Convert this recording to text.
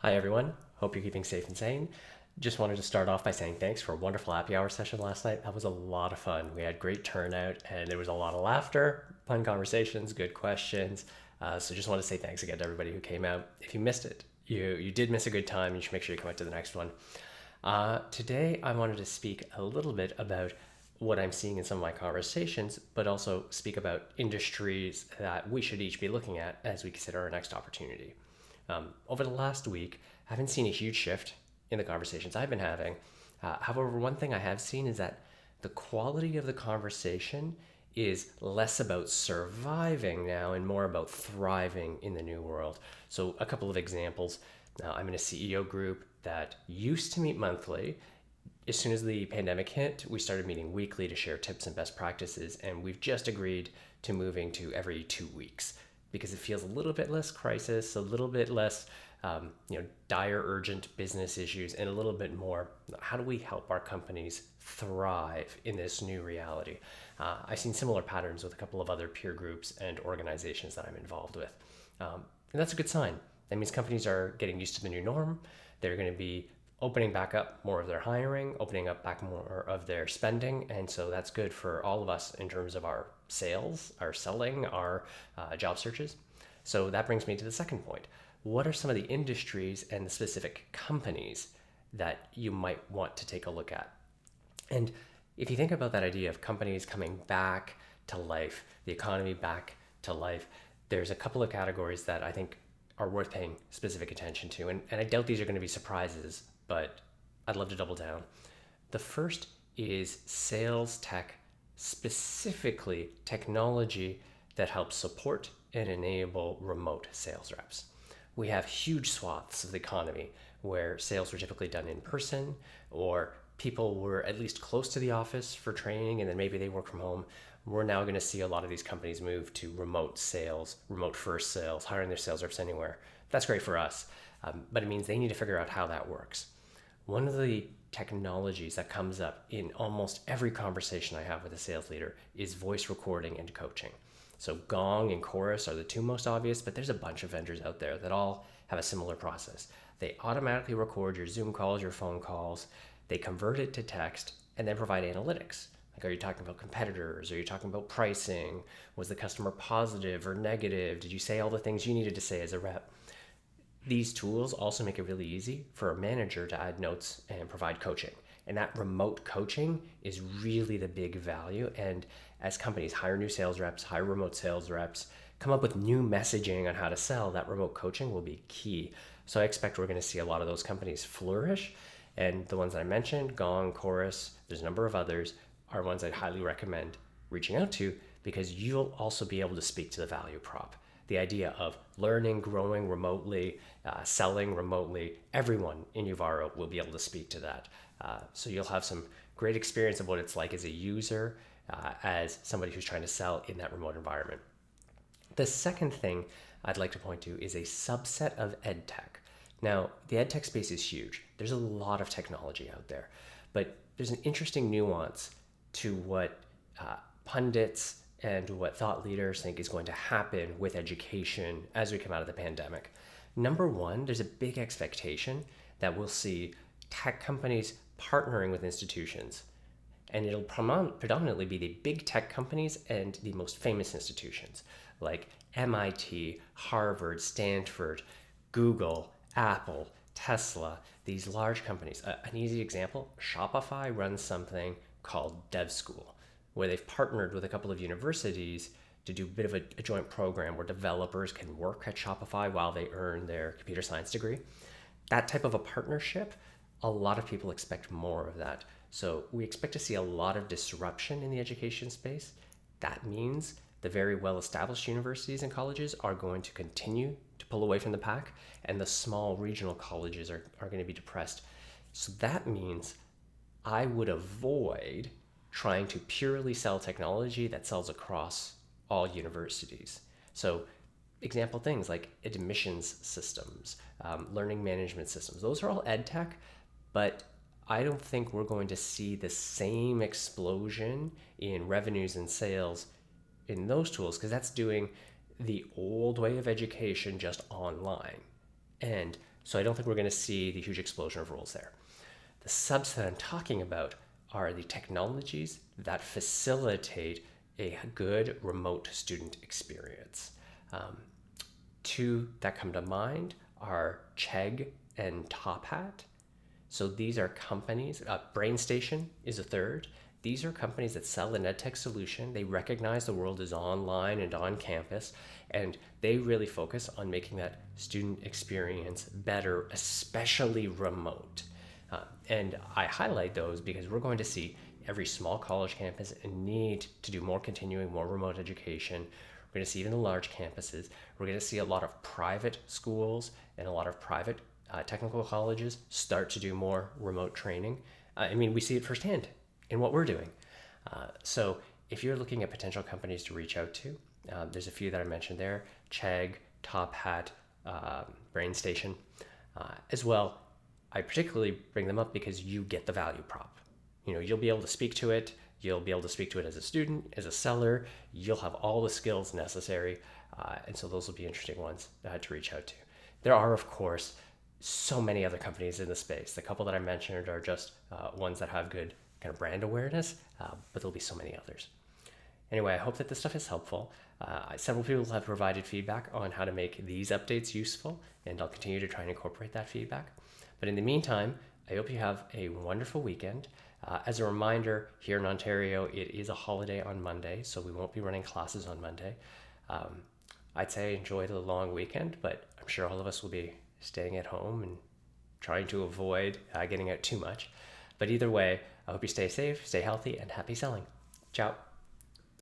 Hi, everyone. Hope you're keeping safe and sane. Just wanted to start off by saying thanks for a wonderful happy hour session last night. That was a lot of fun. We had great turnout and there was a lot of laughter, fun conversations, good questions. So just want to say thanks again to everybody who came out. If you missed it, you did miss a good time. You should make sure you come out to the next one. Today, I wanted to speak a little bit about what I'm seeing in some of my conversations, but also speak about industries that we should each be looking at as we consider our next opportunity. Over the last week, I haven't seen a huge shift in the conversations I've been having. However, one thing I have seen is that the quality of the conversation is less about surviving now and more about thriving in the new world. So, a couple of examples. I'm in a CEO group that used to meet monthly. As soon as the pandemic hit, we started meeting weekly to share tips and best practices, and we've just agreed to moving to every 2 weeks because it feels a little bit less crisis, a little bit less dire, urgent business issues, and a little bit more how do we help our companies thrive in this new reality. I've seen similar patterns with a couple of other peer groups and organizations that I'm involved with. And that's a good sign. That means companies are getting used to the new norm. They're going to be opening back up more of their hiring, opening up back more of their spending. And so that's good for all of us in terms of our sales, our selling, our job searches. So that brings me to the second point. What are some of the industries and the specific companies that you might want to take a look at? And if you think about that idea of companies coming back to life, the economy back to life, there's a couple of categories that I think are worth paying specific attention to. And I doubt these are going to be surprises, but I'd love to double down. The first is sales tech, specifically technology that helps support and enable remote sales reps. We have huge swaths of the economy where sales were typically done in person, or people were at least close to the office for training and then maybe they work from home. We're now going to see a lot of these companies move to remote sales, remote first sales, hiring their sales reps anywhere. That's great for us, but it means they need to figure out how that works. One of the technologies that comes up in almost every conversation I have with a sales leader is voice recording and coaching. So Gong and Chorus are the two most obvious, but there's a bunch of vendors out there that all have a similar process. They automatically record your Zoom calls, your phone calls, they convert it to text, and then provide analytics. Like, are you talking about competitors? Are you talking about pricing? Was the customer positive or negative? Did you say all the things you needed to say as a rep? These tools also make it really easy for a manager to add notes and provide coaching. And that remote coaching is really the big value. And as companies hire new sales reps, hire remote sales reps, come up with new messaging on how to sell, that remote coaching will be key. So I expect we're going to see a lot of those companies flourish. And the ones that I mentioned, Gong, Chorus, there's a number of others, are ones I'd highly recommend reaching out to because you'll also be able to speak to the value prop. The idea of learning, growing remotely, selling remotely, everyone in Uvaro will be able to speak to that. So you'll have some great experience of what it's like as a user, as somebody who's trying to sell in that remote environment. The second thing I'd like to point to is a subset of EdTech. Now, the EdTech space is huge. There's a lot of technology out there, but there's an interesting nuance to what pundits and what thought leaders think is going to happen with education as we come out of the pandemic. Number one, there's a big expectation that we'll see tech companies partnering with institutions. And it'll predominantly be the big tech companies and the most famous institutions like MIT, Harvard, Stanford, Google, Apple, Tesla, these large companies. An easy example, Shopify runs something called Dev School, where they've partnered with a couple of universities to do a bit of a joint program where developers can work at Shopify while they earn their computer science degree. That type of a partnership, a lot of people expect more of that. So we expect to see a lot of disruption in the education space. That means the very well-established universities and colleges are going to continue to pull away from the pack, and the small regional colleges are going to be depressed. So that means I would avoid trying to purely sell technology that sells across all universities. So example things like admissions systems, learning management systems, those are all ed tech, but I don't think we're going to see the same explosion in revenues and sales in those tools because that's doing the old way of education just online. And So I don't think we're going to see the huge explosion of roles there. The subset that I'm talking about are the technologies that facilitate a good remote student experience. Two that come to mind are Chegg and Top Hat. So these are companies, BrainStation is a third. These are companies that sell an EdTech solution. They recognize the world is online and on campus, and they really focus on making that student experience better, especially remote. And I highlight those because we're going to see every small college campus need to do more continuing, more remote education. We're going to see even the large campuses. We're going to see a lot of private schools and a lot of private technical colleges start to do more remote training. I mean, we see it firsthand in what we're doing. So if you're looking at potential companies to reach out to, there's a few that I mentioned there: Chegg, Top Hat, BrainStation. As well, I particularly bring them up because you get the value prop. You'll be able to speak to it. You'll be able to speak to it as a student, as a seller. You'll have all the skills necessary. And so those will be interesting ones to reach out to. There are, of course, so many other companies in the space. The couple that I mentioned are just ones that have good kind of brand awareness, but there'll be so many others. Anyway, I hope that this stuff is helpful. Several people have provided feedback on how to make these updates useful, and I'll continue to try and incorporate that feedback. But in the meantime, I hope you have a wonderful weekend. As a reminder, here in Ontario, it is a holiday on Monday, so we won't be running classes on Monday. I'd say enjoy the long weekend, but I'm sure all of us will be staying at home and trying to avoid getting out too much. But either way, I hope you stay safe, stay healthy, and happy selling. Ciao.